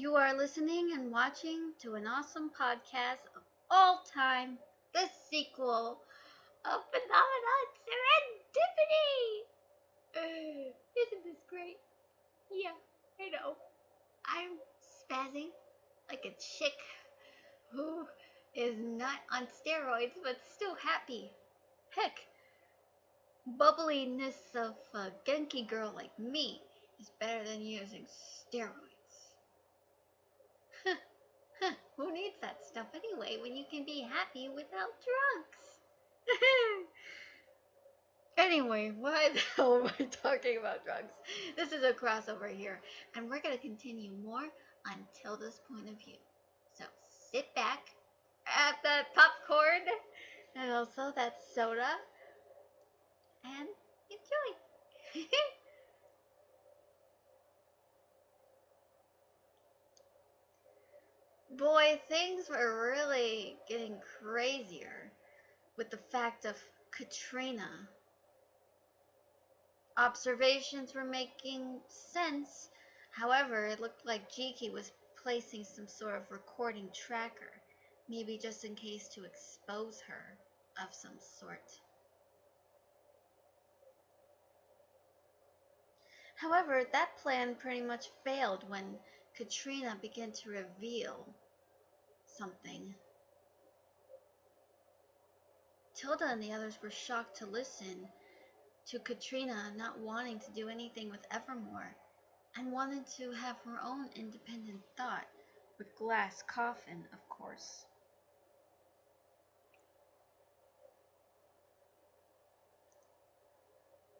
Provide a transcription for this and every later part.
You are listening and watching to an awesome podcast of all time, the sequel of Phenomenon Serendipity. Isn't this great? Yeah, I know. I'm spazzing like a chick who is not on steroids but still happy. Heck, bubbliness of a Genki girl like me is better than using steroids. Who needs that stuff anyway when you can be happy without drugs? Anyway, why the hell am I talking about drugs? This is a crossover here, and we're going to continue more on Tilda's point of view. So sit back, grab that popcorn, and also that soda, and enjoy. Boy, things were really getting crazier with the fact of Katrina. Observations were making sense. However, it looked like Jiki was placing some sort of recording tracker, maybe just in case to expose her of some sort. However, that plan pretty much failed when Katrina began to reveal something. Tilda and the others were shocked to listen to Katrina not wanting to do anything with Evermore and wanted to have her own independent thought, with Glass Coffin, of course.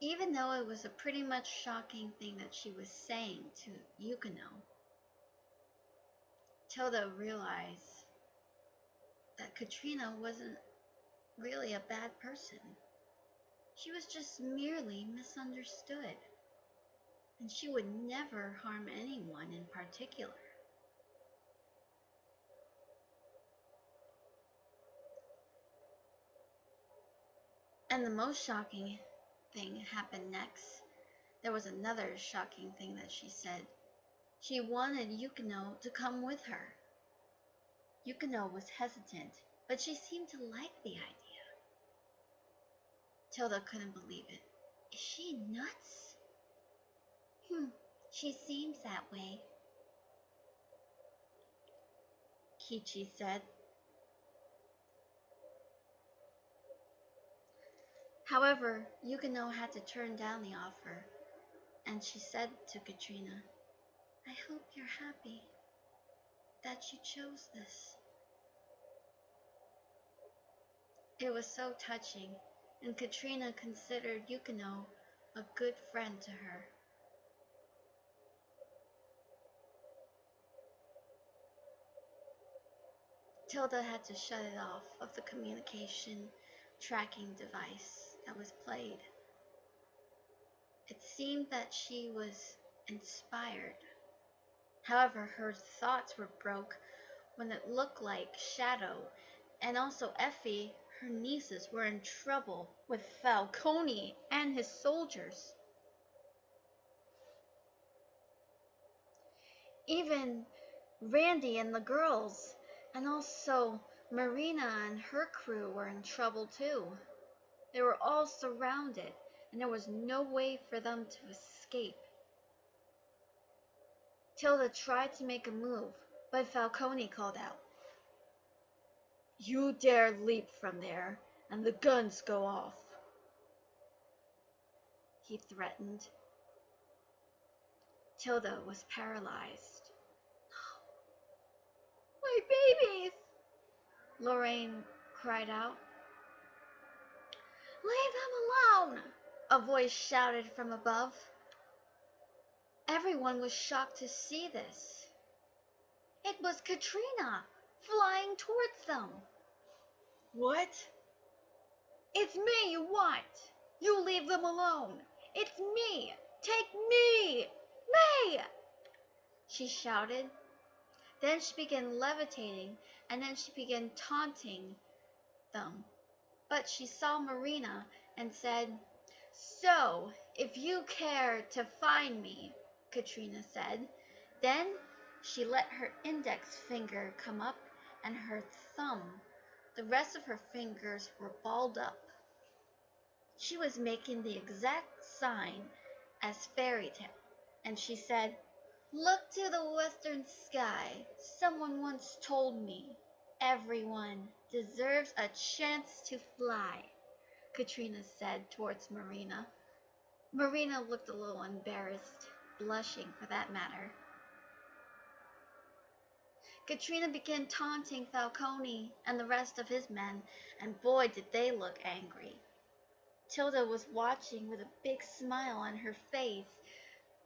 Even though it was a pretty much shocking thing that she was saying to Yukino, Tilda realized that Katrina wasn't really a bad person. She was just merely misunderstood, and she would never harm anyone in particular. And the most shocking thing happened next. There was another shocking thing that she said. She wanted Yukino to come with her. Yukino was hesitant, but she seemed to like the idea. Tilda couldn't believe it. Is she nuts? She seems that way, Kichi said. However, Yukino had to turn down the offer, and she said to Katrina, I hope you're happy that you chose this. It was so touching, and Katrina considered Yukino a good friend to her. Tilda had to shut it off of the communication tracking device that was played. It seemed that she was inspired. However, her thoughts were broke when it looked like Shadow and also Effie, her nieces, were in trouble with Falcone and his soldiers. Even Randy and the girls, and also Marina and her crew were in trouble too. They were all surrounded, and there was no way for them to escape. Tilda tried to make a move, but Falcone called out, You dare leap from there, and the guns go off, he threatened. Tilda was paralyzed. My babies! Lorraine cried out. Leave them alone! A voice shouted from above. Everyone was shocked to see this. It was Katrina, flying towards them. What? It's me you want! You leave them alone! It's me! Take me! Me! She shouted. Then she began levitating, and then she began taunting them. But she saw Marina and said, So, if you care to find me, Katrina said, then She let her index finger come up and her thumb. The rest of her fingers were balled up. She was making the exact sign as Fairy Tale, and she said, "Look to the western sky. Someone once told me everyone deserves a chance to fly," Katrina said towards Marina. Marina looked a little embarrassed, blushing for that matter. Katrina began taunting Falcone and the rest of his men, and boy did they look angry. Tilda was watching with a big smile on her face,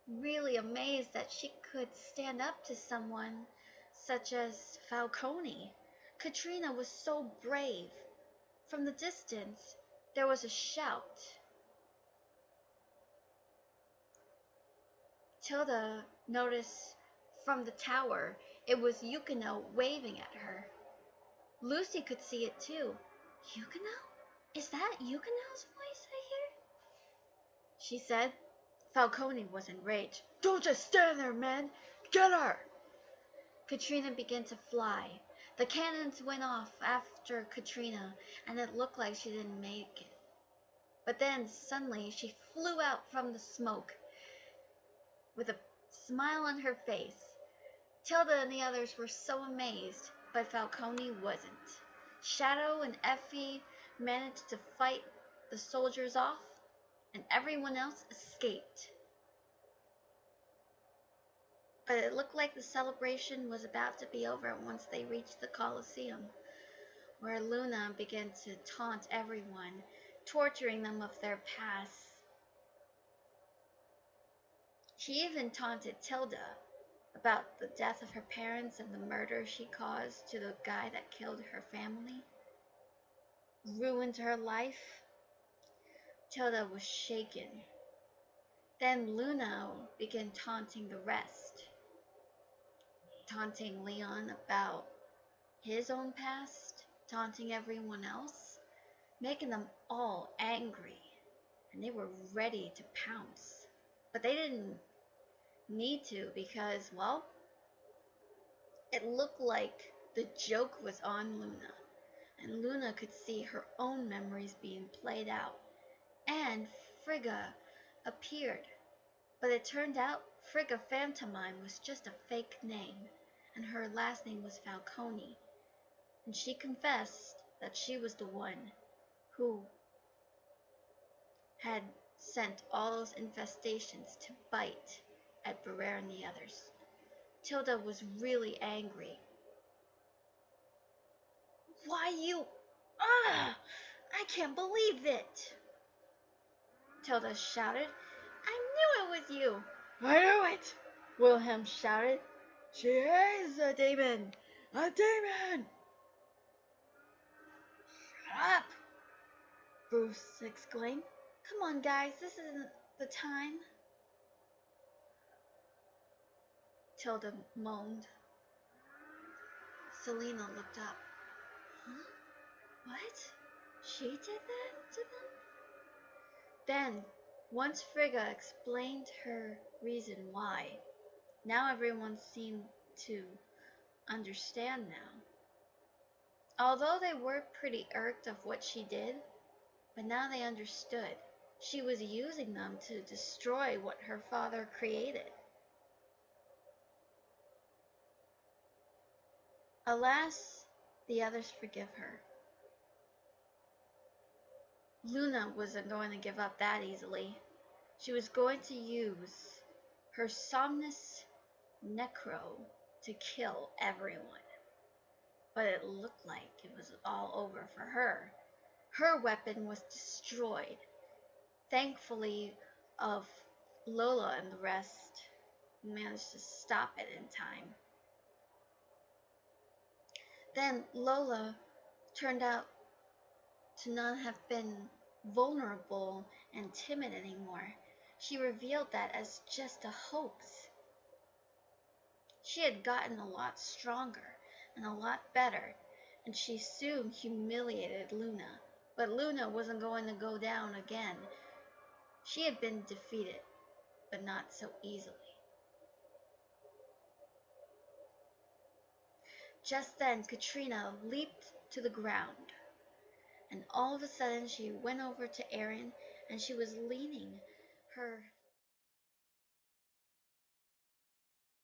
really amazed that she could stand up to someone such as Falcone. Katrina was so brave. From the distance, there was a shout. Tilda noticed from the tower it was Yukino waving at her. Lucy could see it too. "Yukino? Is that Yukino's voice I hear?" she said. Falcone was enraged. "Don't just stand there, men! Get her!" Katrina began to fly. The cannons went off after Katrina, and it looked like she didn't make it. But then, suddenly, she flew out from the smoke with a smile on her face. Tilda and the others were so amazed, but Falcone wasn't. Shadow and Effie managed to fight the soldiers off, and everyone else escaped. But it looked like the celebration was about to be over once they reached the Colosseum, where Luna began to taunt everyone, torturing them of their past. She even taunted Tilda about the death of her parents and the murder she caused to the guy that killed her family, ruined her life. Tilda was shaken. Then Luna began taunting the rest, taunting Leon about his own past, taunting everyone else, making them all angry, and they were ready to pounce. But they didn't need to because, well, it looked like the joke was on Luna, and Luna could see her own memories being played out. And Frigga appeared, but it turned out Frigga Phantomime was just a fake name, and her last name was Falcone, and she confessed that she was the one who had sent all those infestations to bite at Barrere and the others. Tilda was really angry. "Why you... I can't believe it!" Tilda shouted. "I knew it was you!" "I knew it!" Wilhelm shouted. "She is a demon! A demon!" "Shut up!" Bruce exclaimed. "Come on, guys, this isn't the time." Tilda moaned. Selena looked up. "Huh? What? She did that to them?" Then, once Frigga explained her reason why, now everyone seemed to understand now. Although they were pretty irked of what she did, but now they understood. She was using them to destroy what her father created. Alas, the others forgive her. Luna wasn't going to give up that easily. She was going to use her Somnus Necro to kill everyone. But it looked like it was all over for her. Her weapon was destroyed. Thankfully, Lola and the rest managed to stop it in time. Then Lola turned out to not have been vulnerable and timid anymore. She revealed that as just a hoax. She had gotten a lot stronger and a lot better, and she soon humiliated Luna. But Luna wasn't going to go down again. She had been defeated, but not so easily. Just then Katrina leaped to the ground, and all of a sudden she went over to Aaron, and she was leaning